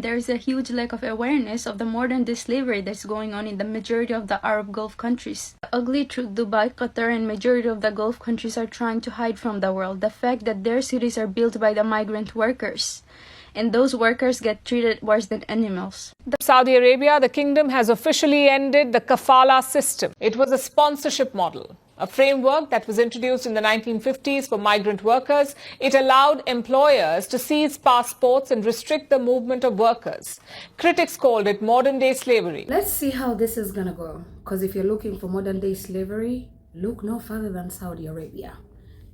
there is a huge lack of awareness of the modern day slavery that's going on in the majority of the Arab Gulf countries. The ugly truth: Dubai, Qatar, and majority of the Gulf countries are trying to hide from the world the fact that their cities are built by the migrant workers, and those workers get treated worse than animals. Saudi Arabia, the kingdom, has officially ended the kafala system. It was a sponsorship model, a framework that was introduced in the 1950s for migrant workers. It allowed employers to seize passports and restrict the movement of workers. Critics called it modern-day slavery. Let's see how this is gonna go, because if you're looking for modern-day slavery, look no further than Saudi Arabia.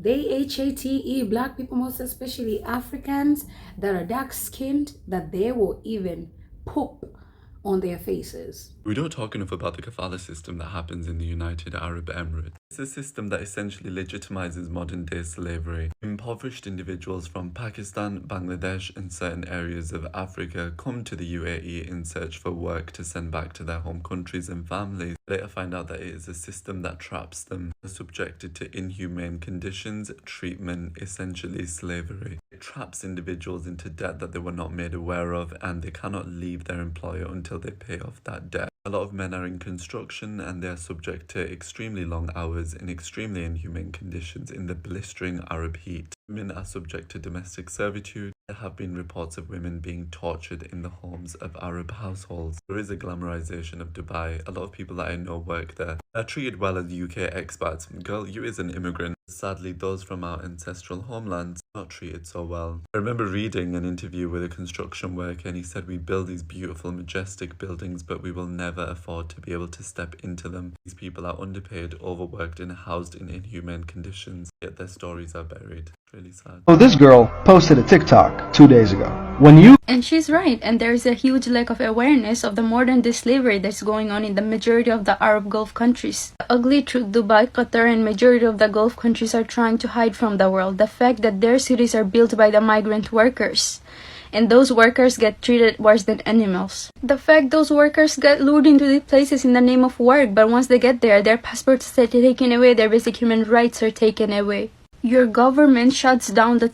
They hate black people, most especially Africans that are dark-skinned, that they will even poop on their faces. We don't talk enough about the kafala system that happens in the United Arab Emirates. It's a system that essentially legitimizes modern-day slavery. Impoverished individuals from Pakistan, Bangladesh, and certain areas of Africa come to the UAE in search for work to send back to their home countries and families. Later find out that it is a system that traps them, subjected to inhumane conditions, treatment, essentially slavery. It traps individuals into debt that they were not made aware of, and they cannot leave their employer until they pay off that debt. A lot of men are in construction and they are subject to extremely long hours in extremely inhumane conditions in the blistering Arab heat. Women are subject to domestic servitude. There have been reports of women being tortured in the homes of Arab households. There is a glamorization of Dubai. A lot of people that I know work there. They're treated well as UK expats. Girl, you is an immigrant. Sadly, those from our ancestral homelands are not treated so well. I remember reading an interview with a construction worker and he said, "We build these beautiful, majestic buildings, but we will never afford to be able to step into them. These people are underpaid, overworked, and housed in inhumane conditions, yet their stories are buried." It's really sad. So this girl posted a TikTok 2 days ago. And she's right, and there is a huge lack of awareness of the modern day slavery that's going on in the majority of the Arab Gulf countries. The ugly truth: Dubai, Qatar, and majority of the Gulf countries are trying to hide from the world the fact that their cities are built by the migrant workers, and those workers get treated worse than animals. The fact those workers get lured into these places in the name of work, but once they get there, their passports are taken away, their basic human rights are taken away. Your government shuts down the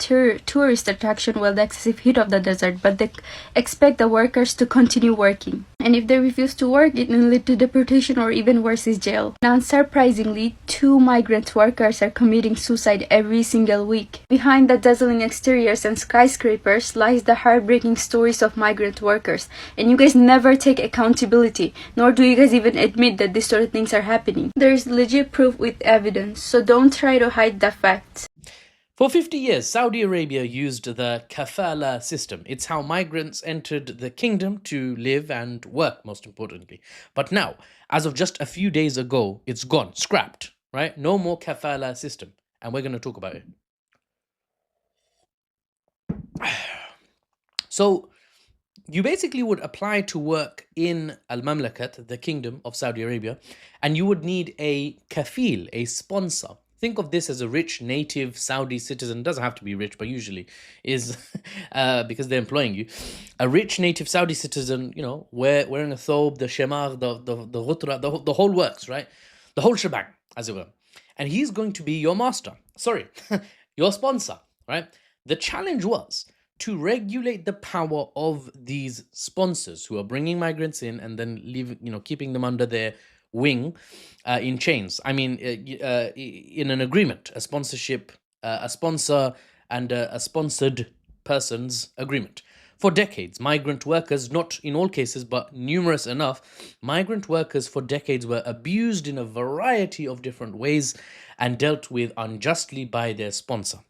tourist attraction while the excessive heat of the desert, but they expect the workers to continue working. And if they refuse to work, it will lead to deportation or even worse is jail. Now, unsurprisingly, 2 migrant workers are committing suicide every single week. Behind the dazzling exteriors and skyscrapers lies the heartbreaking stories of migrant workers. And you guys never take accountability, nor do you guys even admit that these sort of things are happening. There is legit proof with evidence, so don't try to hide the facts. For 50 years, Saudi Arabia used the kafala system. It's how migrants entered the kingdom to live and work, most importantly. But now, as of just a few days ago, it's gone, scrapped, right? No more kafala system. And we're going to talk about it. So, you basically would apply to work in Al-Mamlakat, the kingdom of Saudi Arabia, and you would need a kafil, a sponsor. Think of this as a rich native Saudi citizen. Doesn't have to be rich, but usually is because they're employing you. A rich native Saudi citizen, you know, wearing a thobe, the shemar, the ghutra, the whole works, right? The whole shebang, as it were. And he's going to be your master. Sorry, your sponsor, right? The challenge was to regulate the power of these sponsors who are bringing migrants in and then keeping them under their wing in chains. I mean, in an agreement, a sponsorship, a sponsor and a sponsored person's agreement. For decades, migrant workers, not in all cases, but numerous enough, migrant workers for decades were abused in a variety of different ways and dealt with unjustly by their sponsor.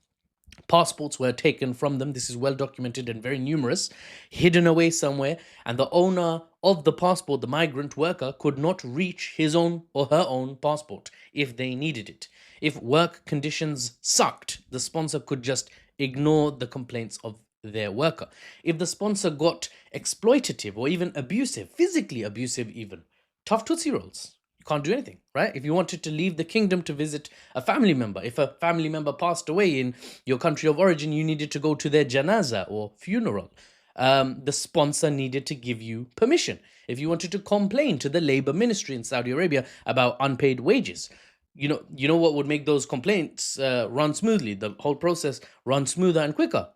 Passports were taken from them. This is well documented and very numerous, hidden away somewhere, and the owner of the passport, the migrant worker, could not reach his own or her own passport if they needed it. If work conditions sucked, the sponsor could just ignore the complaints of their worker. If the sponsor got exploitative or even abusive, physically abusive even, tough Tootsie Rolls. Can't do anything, right? If you wanted to leave the kingdom to visit a family member, if a family member passed away in your country of origin, you needed to go to their janaza or funeral. The sponsor needed to give you permission. If you wanted to complain to the labor ministry in Saudi Arabia about unpaid wages, you know what would make those complaints run smoothly, the whole process run smoother and quicker?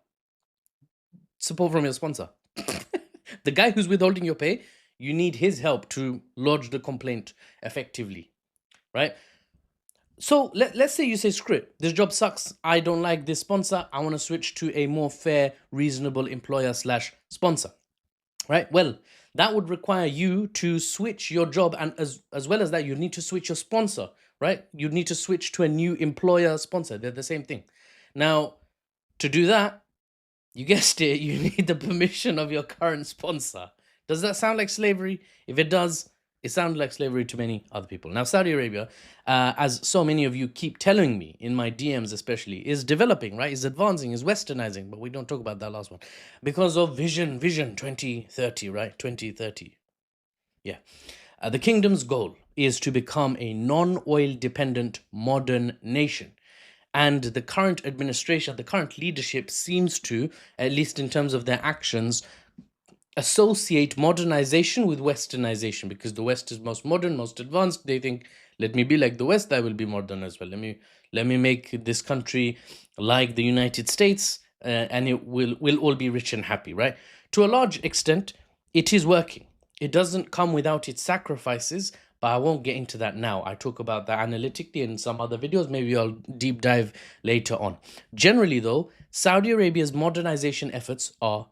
Support from your sponsor. The guy who's withholding your pay, you need his help to lodge the complaint effectively, right? So let's say you say, screw it, this job sucks, I don't like this sponsor, I want to switch to a more fair, reasonable employer / sponsor, right? Well, that would require you to switch your job, and as well as that, you need to switch your sponsor, right? You need to switch to a new employer sponsor. They're the same thing. Now, to do that, you guessed it, you need the permission of your current sponsor. Does that sound like slavery? If it does, it sounds like slavery to many other people. Now, Saudi Arabia, as so many of you keep telling me, in my DMs especially, is developing, right? Is advancing, is westernizing, but we don't talk about that last one. Because of Vision 2030, right? 2030. Yeah. The kingdom's goal is to become a non-oil dependent modern nation. And the current administration, the current leadership seems to, at least in terms of their actions, associate modernization with westernization, because the West is most modern, most advanced. They think, let me be like the West, I will be modern as well. Let me make this country like the United States, and it will all be rich and happy, right? To a large extent, it is working. It doesn't come without its sacrifices, but I won't get into that now. I talk about that analytically in some other videos. Maybe I'll deep dive later on. Generally though, Saudi Arabia's modernization efforts are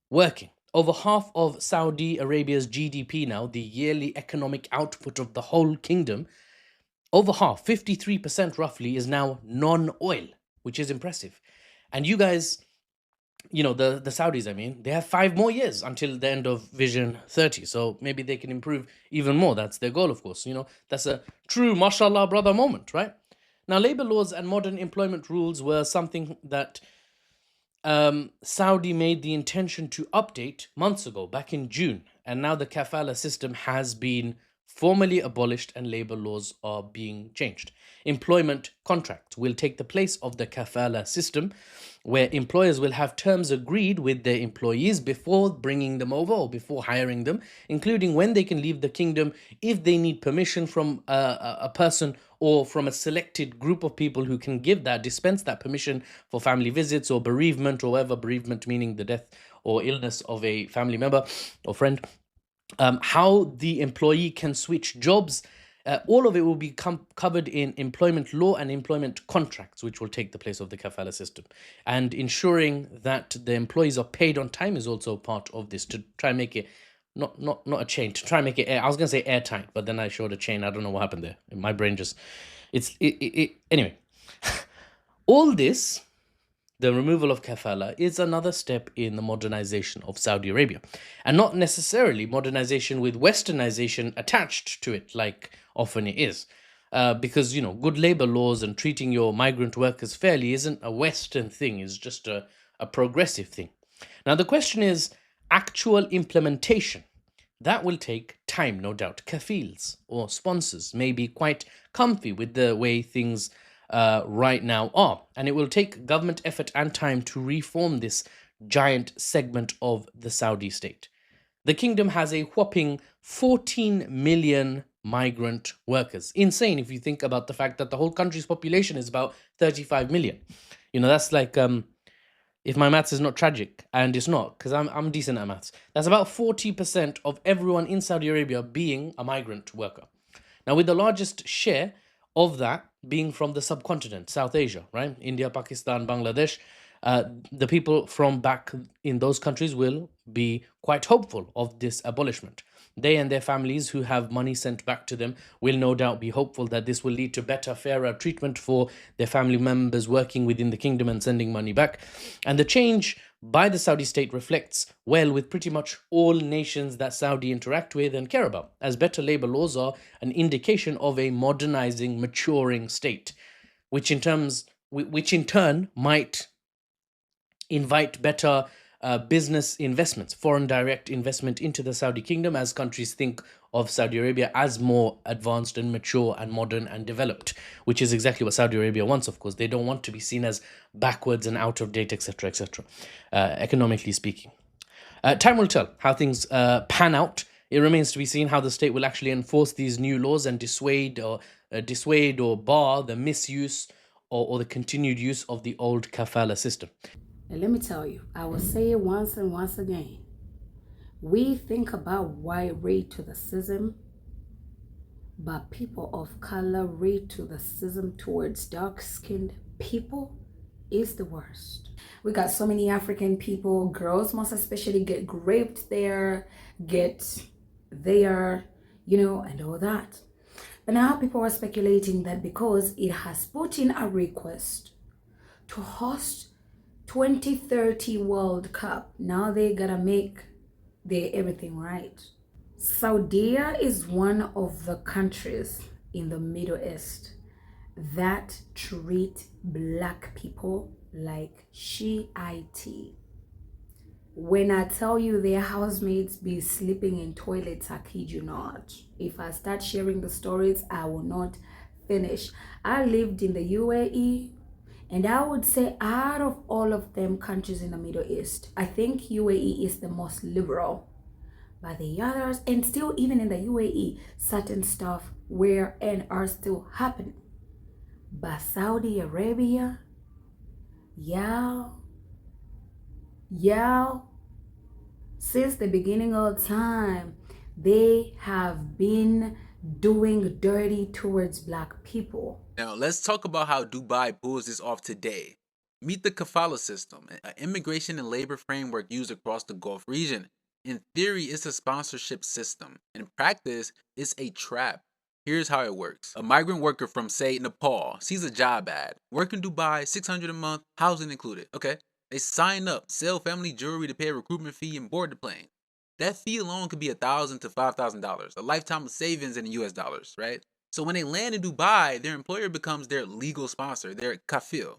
working. Over half of Saudi Arabia's GDP now, the yearly economic output of the whole kingdom, over half, 53% roughly, is now non-oil, which is impressive. And you guys, you know, the Saudis, I mean, they have 5 more years until the end of Vision 30. So maybe they can improve even more. That's their goal, of course. You know, that's a true mashallah brother moment, right? Now, labor laws and modern employment rules were something that Saudi made the intention to update months ago, back in June. And now the kafala system has been formally abolished and labor laws are being changed. Employment contracts will take the place of the kafala system, where employers will have terms agreed with their employees before bringing them over or before hiring them, including when they can leave the kingdom, if they need permission from a person or from a selected group of people who can dispense that permission for family visits or bereavement, or whatever, bereavement meaning the death or illness of a family member or friend. How the employee can switch jobs, all of it will be covered in employment law and employment contracts, which will take the place of the kafala system. And ensuring that the employees are paid on time is also part of this, to try and make it not a chain, to try and make it I was going to say airtight, but then I showed a chain. I don't know what happened there. My brain just, anyway. All this, the removal of kafala, is another step in the modernization of Saudi Arabia. And not necessarily modernization with westernization attached to it, like often it is. Because, you know, good labor laws and treating your migrant workers fairly isn't a Western thing, it's just a progressive thing. Now, the question is actual implementation. That will take time, no doubt. Kafils or sponsors may be quite comfy with the way things right now are, and it will take government effort and time to reform this giant segment of the Saudi state. The kingdom has a whopping 14 million migrant workers. Insane if you think about the fact that the whole country's population is about 35 million. You know, that's like, if my maths is not tragic, and it's not, because I'm decent at maths, that's about 40% of everyone in Saudi Arabia being a migrant worker. Now, with the largest share of that being from the subcontinent, South Asia, right? India, Pakistan, Bangladesh, the people from back in those countries will be quite hopeful of this abolishment. They and their families who have money sent back to them will no doubt be hopeful that this will lead to better, fairer treatment for their family members working within the kingdom and sending money back. And the change by the Saudi state reflects well with pretty much all nations that Saudi interact with and care about, as better labor laws are an indication of a modernizing, maturing state, which in turn might invite better business investments, foreign direct investment into the Saudi kingdom, as countries think of Saudi Arabia as more advanced and mature and modern and developed, which is exactly what Saudi Arabia wants, of course. They don't want to be seen as backwards and out of date, etc., etc., economically speaking. Time will tell how things pan out. It remains to be seen how the state will actually enforce these new laws and dissuade or bar the misuse or the continued use of the old kafala system. And let me tell you, I will say it once and once again. We think about white rate to the racism, but people of color rate to the racism towards dark-skinned people is the worst. We got so many African people, girls most especially, get raped there, get there, and all that. But now people are speculating that because it has put in a request to host 2030 World Cup, now they gotta make everything right. Saudi is one of the countries in the Middle East that treat black people like shit. When I tell you their housemates be sleeping in toilets, I kid you not. If I start sharing the stories, I will not finish. I lived in the UAE, and I would say out of all of them countries in the Middle East, I think UAE is the most liberal. But the others, and still even in the UAE, certain stuff were and are still happening. But Saudi Arabia, y'all, since the beginning of time, they have been doing dirty towards black people. Now, let's talk about how Dubai pulls this off today. Meet the Kafala system, an immigration and labor framework used across the Gulf region. In theory, it's a sponsorship system. In practice, it's a trap. Here's how it works. A migrant worker from, say, Nepal sees a job ad. Work in Dubai, $600 a month, housing included. Okay. They sign up, sell family jewelry to pay a recruitment fee, and board the plane. That fee alone could be $1,000 to $5,000, a lifetime of savings in US dollars, right? So when they land in Dubai, their employer becomes their legal sponsor, their kafil.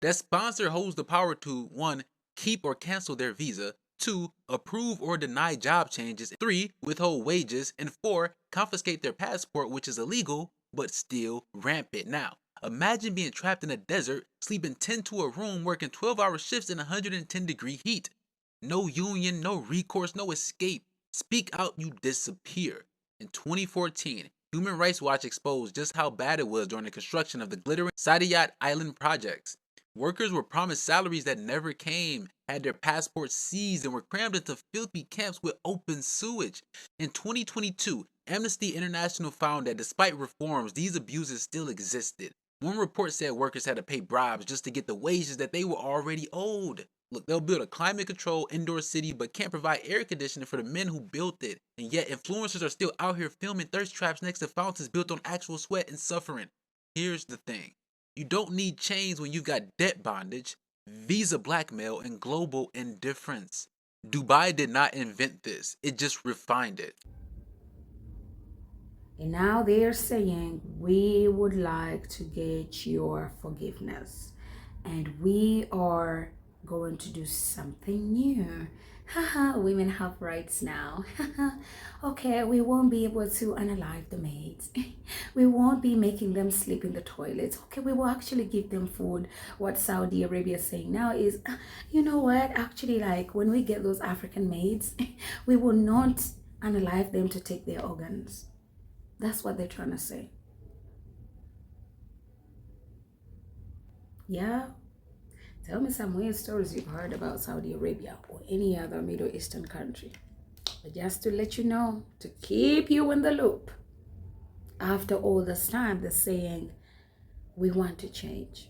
That sponsor holds the power to 1. Keep or cancel their visa, 2. Approve or deny job changes, 3. Withhold wages, and 4. Confiscate their passport, which is illegal, but still rampant. Now, imagine being trapped in a desert, sleeping 10 to a room, working 12-hour shifts in 110-degree heat. No union, no recourse, no escape. Speak out, you disappear. In 2014, Human Rights Watch exposed just how bad it was during the construction of the glittering Saadiyat Island projects. Workers were promised salaries that never came, had their passports seized, and were crammed into filthy camps with open sewage. In 2022, Amnesty International found that despite reforms, these abuses still existed. One report said workers had to pay bribes just to get the wages that they were already owed. Look, they'll build a climate-controlled indoor city but can't provide air conditioning for the men who built it. And yet, influencers are still out here filming thirst traps next to fountains built on actual sweat and suffering. Here's the thing. You don't need chains when you've got debt bondage, visa blackmail, and global indifference. Dubai did not invent this. It just refined it. And now they're saying, we would like to get your forgiveness. And we are going to do something new. Haha, women have rights now. Okay, we won't be able to unalive the maids. We won't be making them sleep in the toilets. Okay, we will actually give them food. What Saudi Arabia is saying now is, you know what? Actually, like when we get those African maids, we will not unalive them to take their organs. That's what they're trying to say. Yeah. Tell me some weird stories you've heard about Saudi Arabia or any other Middle Eastern country. But just to let you know, to keep you in the loop, after all this time, they're saying, we want to change.